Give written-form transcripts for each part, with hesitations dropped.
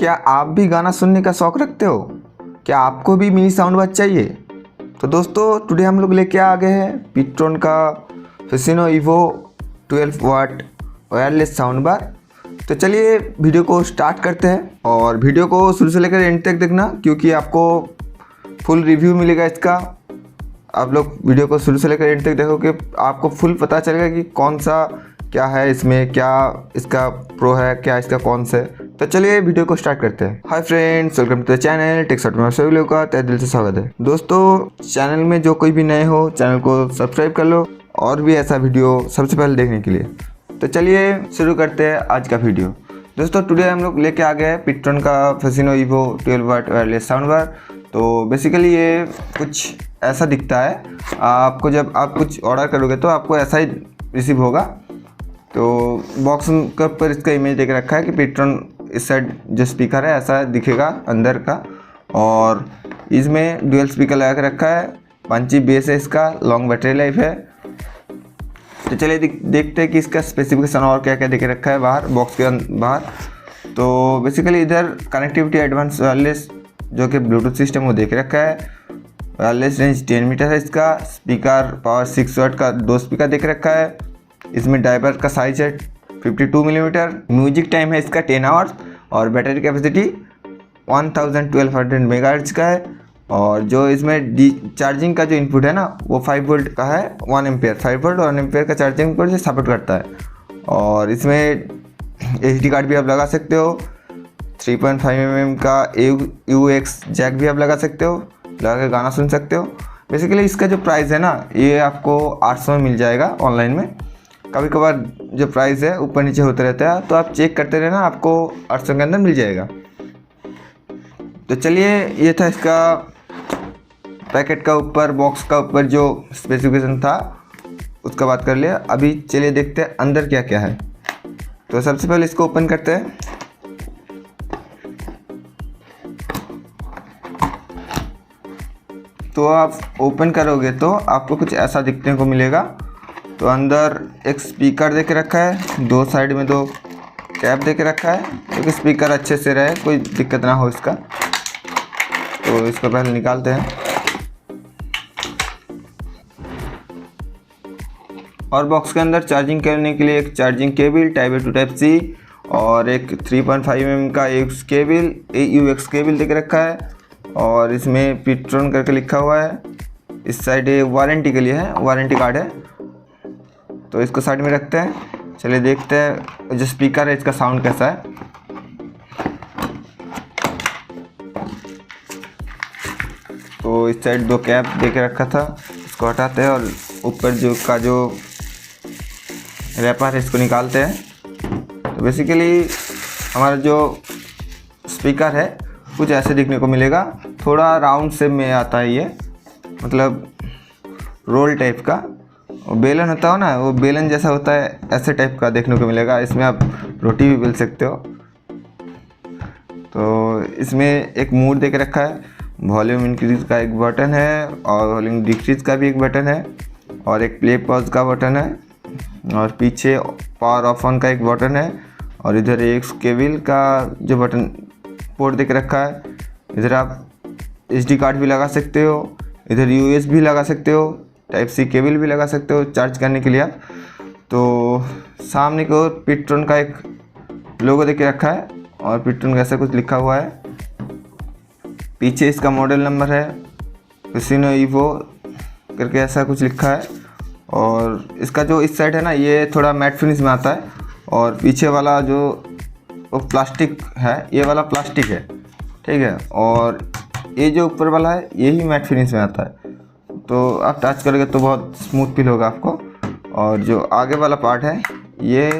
क्या आप भी गाना सुनने का शौक रखते हो? क्या आपको भी मिनी साउंड बार चाहिए? तो दोस्तों टुडे हम लोग लेके आ गए हैं पिट्रोन का फेसिनो इवो 12 वाट वायरलेस साउंड बार। तो चलिए वीडियो को स्टार्ट करते हैं और वीडियो को शुरू से लेकर एंड तक देखना, क्योंकि आपको फुल रिव्यू मिलेगा इसका। आप लोग वीडियो को शुरू से लेकर एंड तक देखोगे, आपको फुल पता चलेगा कि कौन सा क्या है इसमें, क्या इसका प्रो है, क्या इसका कौन सा है। तो चलिए वीडियो को स्टार्ट करते हैं। Hi friends, welcome to the channel tech short में आप सभी लोगों का तहे दिल से स्वागत है। दोस्तों चैनल में जो कोई भी नए हो चैनल को सब्सक्राइब कर लो और भी ऐसा वीडियो सबसे पहले देखने के लिए। तो चलिए शुरू करते हैं आज का वीडियो। दोस्तों टुडे हम लोग लेके आ गए हैं पिट्रोन का फेसिनो इवो 12 वाट वायरलेस साउंड बार। तो बेसिकली ये कुछ ऐसा दिखता है, आपको जब आप कुछ ऑर्डर करोगे तो आपको ऐसा ही रिसीव होगा। तो बॉक्स के ऊपर इसका इमेज देख रखा है कि पिट्रोन इस साइड जो स्पीकर है ऐसा दिखेगा अंदर का, और इसमें डुअल स्पीकर लगा के रखा है। 5 बेस है इसका, लॉन्ग बैटरी लाइफ है। तो चलिए देखते हैं कि इसका स्पेसिफिकेशन और क्या क्या देख रखा है बाहर बॉक्स के बाहर। तो बेसिकली इधर कनेक्टिविटी एडवांस वायरलेस जो कि ब्लूटूथ सिस्टम वो देख रखा है। वायरलेस रेंज 10 मीटर है इसका। स्पीकर पावर 6 वाट का 2 स्पीकर देख रखा है। इसमें डायपर का साइज है 52 मिलीमीटर। म्यूजिक टाइम है इसका 10 आवर्स और बैटरी कैपेसिटी 1200 मेगाहर्ट्ज का है। और जो इसमें चार्जिंग का जो इनपुट है ना वो 5 वोल्ट का है, 1 एम्पेयर 5 वोल्ट और 1 एम्पेयर का चार्जिंग पोर्ट से सपोर्ट करता है। और इसमें SD कार्ड भी आप लगा सकते हो। 3.5 mm का AUX जैक भी आप लगा सकते हो, लगा के गाना सुन सकते हो। बेसिकली इसका जो प्राइस है ना ये आपको 800 में मिल जाएगा ऑनलाइन में। कभी कभार जो प्राइस है ऊपर नीचे होते रहता है, तो आप चेक करते रहना, आपको 800 के अंदर मिल जाएगा। तो चलिए ये था इसका पैकेट का ऊपर, बॉक्स का ऊपर जो स्पेसिफिकेशन था उसका बात कर लिया। अभी चलिए देखते हैं अंदर क्या क्या है। तो सबसे पहले इसको ओपन करते हैं। तो आप ओपन करोगे तो आपको कुछ ऐसा दिखने को मिलेगा। तो अंदर एक स्पीकर देके रखा है, 2 साइड में 2 कैप देके रखा है, क्योंकि स्पीकर अच्छे से रहे, कोई दिक्कत ना हो इसका। तो इसको पहले निकालते हैं। और बॉक्स के अंदर चार्जिंग करने के लिए एक charging cable type A to type C और एक 3.5 mm का AUX केबल AUX केबल देके रखा है। और इसमें पिट्रोन करके लिखा हुआ है। इस साइड ये वारंटी के लिए है, वारंटी कार्ड है। तो इसको साइड में रखते हैं। चलिए देखते हैं जो स्पीकर है इसका साउंड कैसा है। तो इस साइड 2 कैप दे के रखा था, इसको हटाते हैं और ऊपर जो का जो रैपर है इसको निकालते हैं। तो बेसिकली हमारा जो स्पीकर है कुछ ऐसे दिखने को मिलेगा। थोड़ा राउंड शेप में आता है ये, मतलब रोल टाइप का। बेलन होता हो ना, वो बेलन जैसा होता है, ऐसे टाइप का देखने को मिलेगा। इसमें आप रोटी भी बेल सकते हो। तो इसमें एक मोड देके रखा है। वॉल्यूम इंक्रीज का एक बटन है और वॉल्यूम डिक्रीज का भी एक बटन है और एक प्ले पॉज का बटन है। और पीछे पावर ऑफ ऑन का एक बटन है। और इधर एक केबल का जो बटन पोर्ट देके रखा है। इधर आप SD कार्ड भी लगा सकते हो, इधर USB भी लगा सकते हो, टाइप C केबल भी लगा सकते हो चार्ज करने के लिए आप। तो सामने की ओर पिट्रोन का एक लोगो देके रखा है और पिट्रोन का ऐसा कुछ लिखा हुआ है। पीछे इसका मॉडल नंबर है, फेसिनो इवो करके ऐसा कुछ लिखा है। और इसका जो इस साइड है ना ये थोड़ा मैट फिनिश में आता है, और पीछे वाला जो वो प्लास्टिक है, ये वाला प्लास्टिक है, ठीक है। और ये जो ऊपर वाला है यही मैट फिनिश में आता है। तो आप टच करोगे तो बहुत स्मूथ फील होगा आपको। और जो आगे वाला पार्ट है ये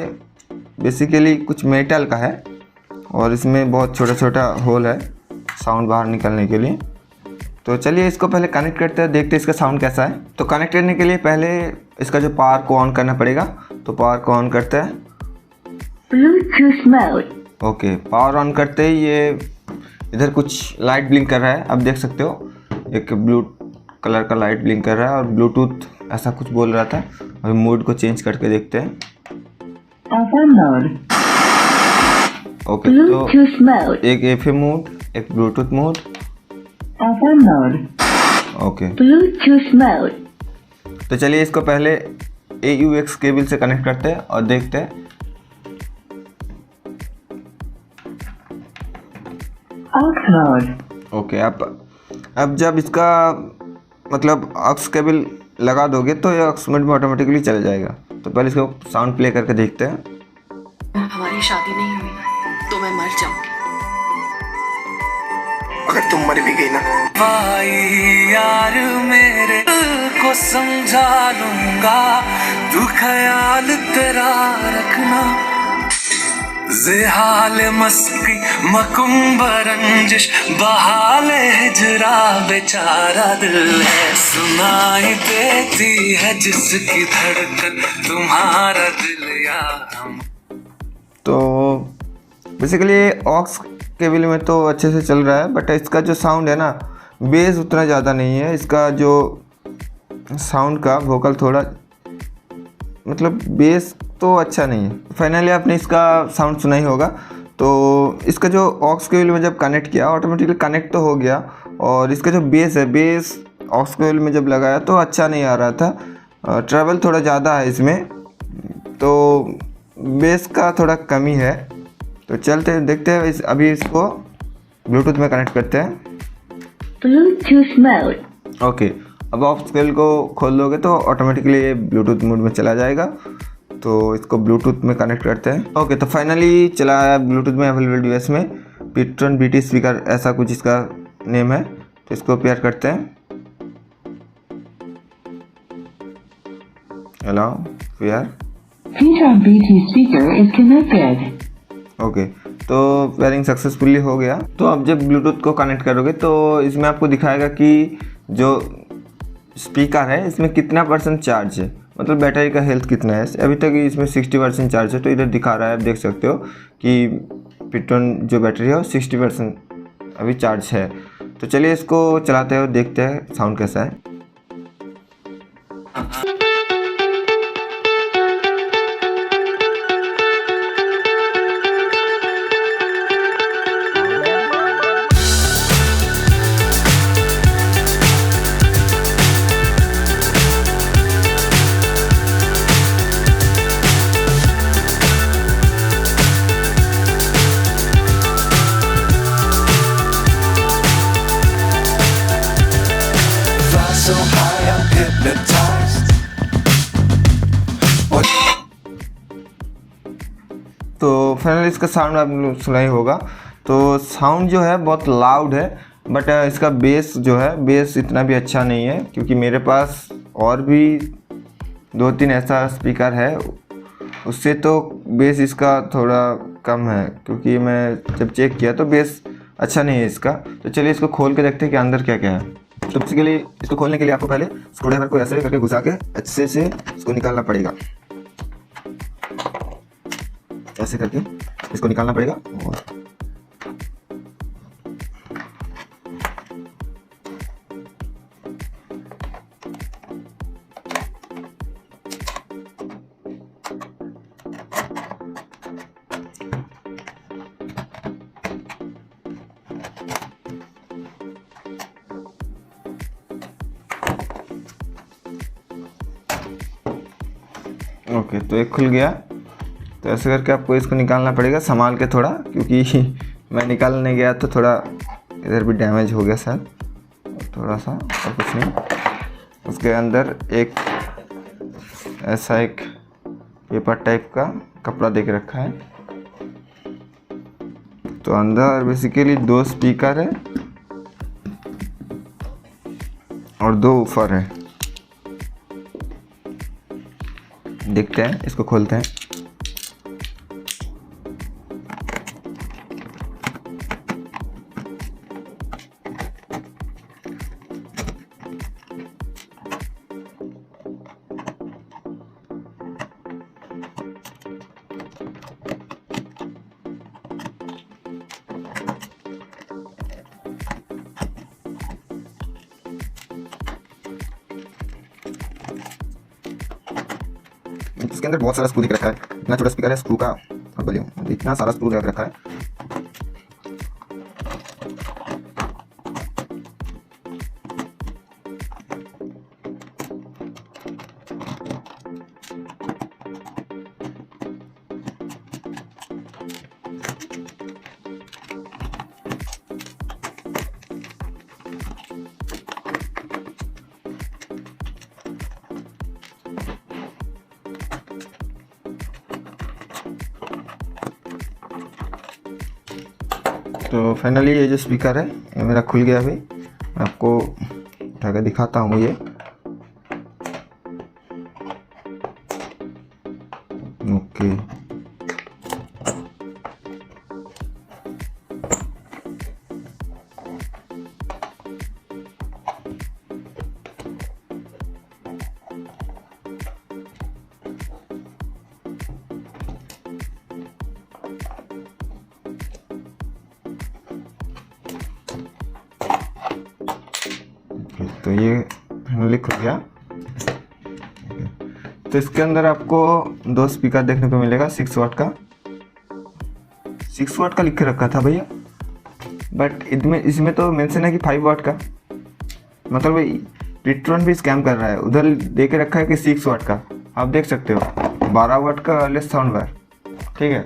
बेसिकली कुछ मेटल का है और इसमें बहुत छोटा छोटा होल है साउंड बाहर निकलने के लिए। तो चलिए इसको पहले कनेक्ट करते हैं, देखते हैं इसका साउंड कैसा है। तो कनेक्ट करने के लिए पहले इसका जो पावर को ऑन करना पड़ेगा। तो पावर को ऑन करते हैं। Bluetooth mode. Okay, power on करते ही ये इधर कुछ लाइट ब्लिंक कर रहा है, आप देख सकते हो। एक ब्लू कलर का लाइट ब्लिंक कर रहा है और ब्लूटूथ ऐसा कुछ बोल रहा था। अभी मोड को चेंज करके देखते हैं। ओके, तो Bluetooth mode. एक FM मोड, एक Bluetooth mode. FM mode. Okay, Bluetooth mode. तो चलिए इसको पहले AUX केबल से कनेक्ट करते हैं और देखते हैं। Aux mode. ओके, अब जब इसका मतलब ऑक्स केबल लगा दोगे तो ये ऑक्स मोड में ऑटोमेटिकली चला जाएगा। तो पहले इसको साउंड प्ले करके देखते हैं। हमारी शादी नहीं हुई ना तो मैं मर जाऊंगी। अगर तुम मर भी गई ना, भाई यार मेरे को समझा लूंगा, तू ख्याल तेरा रखना। जेहाल मस्की मकुम्ब रंजिश बहाल हिजरा बेचारा दिल है, सुनाई देती है जिसकी धड़कन तुम्हारा दिल या हम। तो बेसिकली ऑक्स केबल में तो अच्छे से चल रहा है, बट इसका जो साउंड है ना, बेस उतना ज़्यादा नहीं है। इसका जो साउंड का वोकल थोड़ा मतलब बेस तो अच्छा नहीं है। फाइनली आपने इसका साउंड सुना ही होगा। तो इसका जो ऑक्स केबल में जब कनेक्ट किया ऑटोमेटिकली कनेक्ट तो हो गया, और इसका जो बेस है, बेस ऑक्स केबल में जब लगाया तो अच्छा नहीं आ रहा था। ट्रैवल थोड़ा ज़्यादा है इसमें, तो बेस का थोड़ा कमी है। तो चलते देखते हैं अभी इसको ब्लूटूथ में कनेक्ट करते हैं। Bluetooth mode. ओके, अब आप स्केल को खोल दोगे तो ऑटोमेटिकली ये ब्लूटूथ मोड में चला जाएगा। तो इसको ब्लूटूथ में कनेक्ट करते हैं। ओके, तो फाइनली चला आया ब्लूटूथ में अवेलेबल डिवाइस में। पिट्रॉन BT स्पीकर ऐसा कुछ इसका नेम है। तो इसको पेयर करते हैं। Hello pair. Piton BT speaker is connected. Okay, तो पेयरिंग सक्सेसफुली हो गया। तो अब जब ब्लूटूथ को कनेक्ट करोगे तो इसमें आपको दिखाएगा कि जो स्पीकर है इसमें कितना % चार्ज है, मतलब बैटरी का हेल्थ कितना है। अभी तक इसमें 60% चार्ज है। तो इधर दिखा रहा है, आप देख सकते हो कि पिट्रॉन जो बैटरी है वो 60% अभी चार्ज है। तो चलिए इसको चलाते हैं और देखते हैं साउंड कैसा है। So high I'm hypnotized. तो फाइनली इसका साउंड आपने सुना ही होगा। तो साउंड जो है बहुत लाउड है, बट इसका बेस जो है, बेस इतना भी अच्छा नहीं है, क्योंकि मेरे पास और भी 2-3 ऐसा स्पीकर है, उससे तो बेस इसका थोड़ा कम है। क्योंकि मैं जब चेक किया तो बेस अच्छा नहीं है इसका। तो चलिए इसको खोल के देखते हैं कि अंदर क्या क्या है। तो बेसिकली इसको खोलने के लिए आपको पहले स्क्रूड्राइवर को ऐसे करके घुसा के अच्छे से इसको निकालना पड़ेगा। ऐसे करके इसको निकालना पड़ेगा। और ओके, तो एक खुल गया। तो ऐसे करके आपको इसको निकालना पड़ेगा संभाल के थोड़ा, क्योंकि मैं निकालने गया तो थोड़ा इधर भी डैमेज हो गया शायद थोड़ा सा, और कुछ नहीं। उसके अंदर एक ऐसा एक पेपर टाइप का कपड़ा दे के रखा है। तो अंदर बेसिकली 2 स्पीकर है और 2 ऊपर है। देखते हैं, इसको खोलते हैं। इसके अंदर बहुत सारा स्क्रू दिख रखा है। इतना छोटा स्पीकर है, स्क्रू का वॉल्यूम इतना सारा स्क्रू रख रखा है। तो फाइनली ये जो स्पीकर है ये मेरा खुल गया अभी। मैं आपको उठा कर दिखाता हूँ ये। ओके, तो ये फाइनली खुल गया। तो इसके अंदर आपको 2 स्पीकर देखने को मिलेगा 6 वाट का। 6 वाट का लिख के रखा था भैया, बट इसमें तो मेंशन है कि 5 वाट का। मतलब पिट्रोन भी स्कैम कर रहा है। उधर दे के रखा है कि 6 वाट का, आप देख सकते हो 12 वाट का वायरलेस साउंड बार, ठीक है।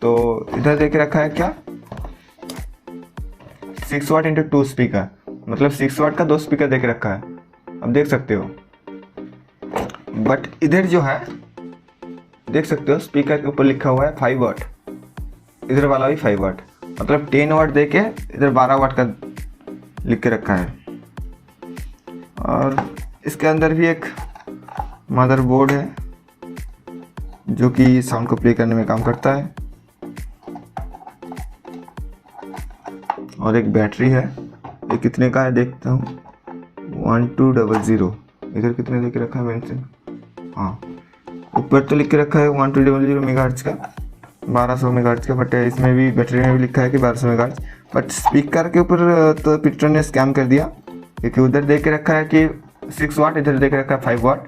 तो इधर दे के रखा है क्या 6 वाट इंटू 2 स्पीकर, मतलब 6 वाट का 2 स्पीकर देख रखा है, आप देख सकते हो। बट इधर जो है देख सकते हो स्पीकर के ऊपर लिखा हुआ है 5 वाट, इधर वाला भी 5 वाट, मतलब 10 वाट दे के इधर 12 वाट का लिख के रखा है। और इसके अंदर भी एक मदरबोर्ड है जो कि साउंड को प्ले करने में काम करता है, और एक बैटरी है। ये कितने का है देखता हूँ, 1200। इधर कितने लिख के रखा है मेंशन, हाँ ऊपर तो लिख के रखा है 1200 मेगाहर्ट्ज का, 1200 मेगाहर्ट्ज का, बट इसमें भी बैटरी में भी लिखा है कि 1200 मेगाहर्ट्ज। बट स्पीकर के ऊपर तो पिट्रोन ने स्कैम कर दिया, क्योंकि उधर देख के रखा है कि 6 वाट, इधर देख के रखा है 5 वाट।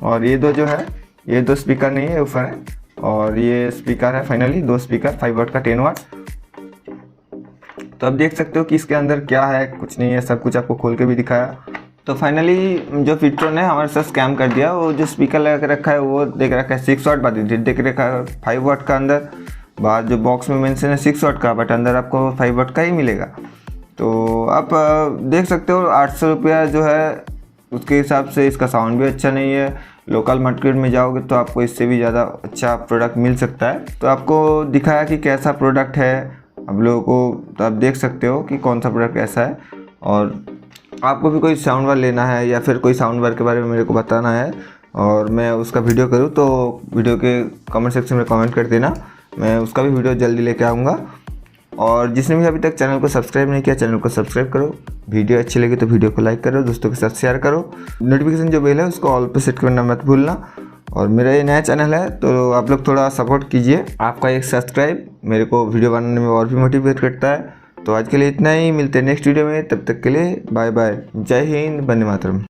और ये दो जो है ये 2 स्पीकर नहीं है, ऊपर है। और ये स्पीकर है फाइनली 2 स्पीकर 5 वाट का 10 वाट। तो आप देख सकते हो कि इसके अंदर क्या है, कुछ नहीं है, सब कुछ आपको खोल के भी दिखाया। तो फाइनली जो पिट्रोन ने हमारे साथ स्कैम कर दिया, वो जो स्पीकर लगा के रखा है वो देख रखा है 6 वाट, बाद देख के रखा है 5 वाट का अंदर, बाद जो बॉक्स में मेंशन है 6 वाट का, बट अंदर आपको 5 वाट का ही मिलेगा। तो आप देख सकते हो 800 रुपया जो है उसके हिसाब से इसका साउंड भी अच्छा नहीं है। लोकल मार्केट में जाओगे तो आपको इससे भी ज़्यादा अच्छा प्रोडक्ट मिल सकता है। तो आपको दिखाया कि कैसा प्रोडक्ट है आप लोगों को, तो आप देख सकते हो कि कौन सा प्रोडक्ट कैसा है। और आपको भी कोई साउंड बार लेना है या फिर कोई साउंड बार के बारे में मेरे को बताना है और मैं उसका वीडियो करूँ, तो वीडियो के कमेंट सेक्शन में कमेंट कर देना, मैं उसका भी वीडियो जल्दी लेके आऊँगा। और जिसने भी अभी तक चैनल को सब्सक्राइब नहीं किया, चैनल को सब्सक्राइब करो। वीडियो अच्छी लगी तो वीडियो को लाइक करो, दोस्तों के साथ शेयर करो। नोटिफिकेशन जो बेल है उसको ऑल पे सेट करना मत भूलना। और मेरा ये नया चैनल है तो आप लोग थोड़ा सपोर्ट कीजिए, आपका एक सब्सक्राइब मेरे को वीडियो बनाने में और भी मोटिवेट करता है। तो आज के लिए इतना ही, मिलते हैं नेक्स्ट वीडियो में, तब तक के लिए बाय बाय। जय हिंद, वंदे मातरम।